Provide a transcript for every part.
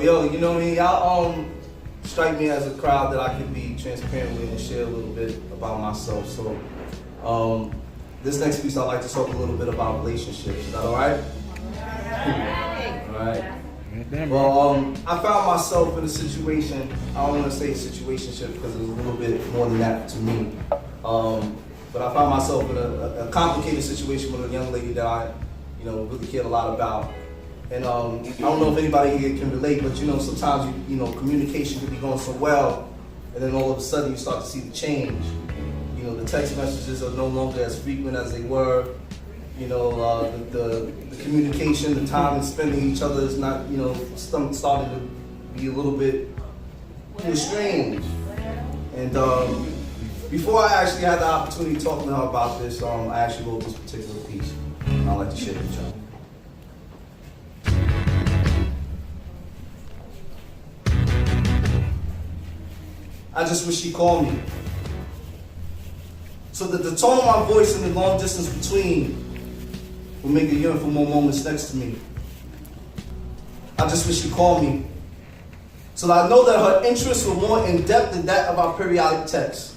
But yo, you know what I mean? Y'all strike me as a crowd that I can be transparent with and share a little bit about myself. So this next piece I'd like to talk a little bit about relationships. Is that all right? All right. Well, I found myself in a situation, I don't want to say situationship because it was a little bit more than that to me. But I found myself in a complicated situation with a young lady that I, really cared a lot about. And I don't know if anybody here can relate, but sometimes communication can be going so well, and then all of a sudden you start to see the change. The text messages are no longer as frequent as they were. The communication, the time spending each other is not, starting to be a little bit strange. And before I actually had the opportunity to talk to her about this, I actually wrote this particular piece. I'd like to share it with y'all. I just wish she called me, so that the tone of my voice and the long distance between will make her yearn for more moments next to me. I just wish she called me, so that I know that her interests were more in depth than that of our periodic texts.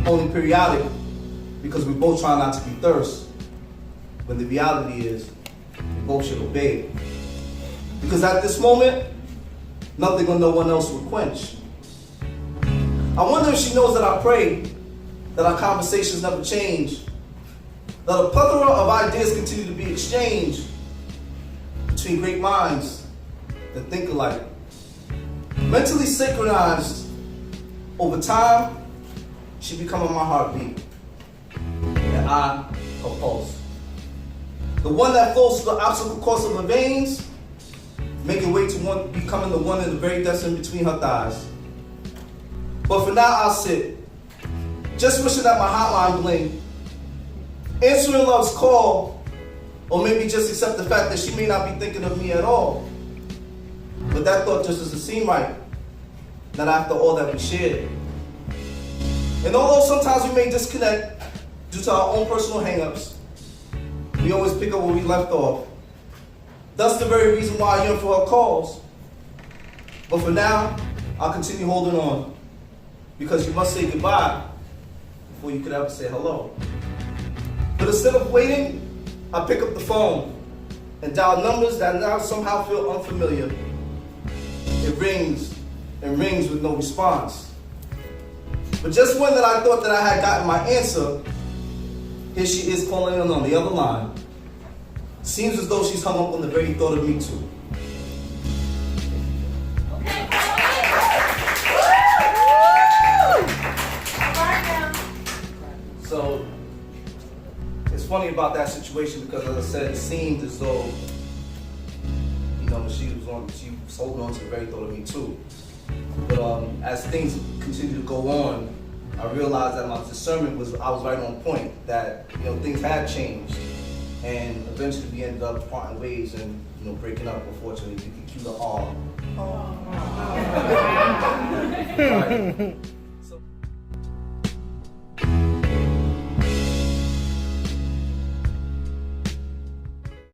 Only periodic, because we both try not to be thirst, when the reality is, we both should obey. Because at this moment, nothing or no one else will quench. I wonder if she knows that I pray that our conversations never change, that a plethora of ideas continue to be exchanged between great minds that think alike. Mentally synchronized, over time, she becoming my heartbeat, and I, her pulse. The one that flows through the obstacle course of her veins, making way to becoming the one in the very depths in between her thighs. But for now, I'll sit, just wishing that my hotline bling, answering love's call, or maybe just accept the fact that she may not be thinking of me at all. But that thought just doesn't seem right, not after all that we shared. And although sometimes we may disconnect due to our own personal hang-ups, we always pick up where we left off. That's the very reason why I yearn for her calls. But for now, I'll continue holding on, because you must say goodbye before you could ever say hello. But instead of waiting, I pick up the phone and dial numbers that now somehow feel unfamiliar. It rings and rings with no response. But just when I thought that I had gotten my answer, here she is calling in on the other line. Seems as though she's hung up on the very thought of me too. So, it's funny about that situation because, as I said, it seemed as though, she was holding on to the very thought of me too. But as things continue to go on, I realized that my discernment I was right on point, that, things had changed. And eventually we ended up parting ways and, breaking up, unfortunately. You can cue the R. Right.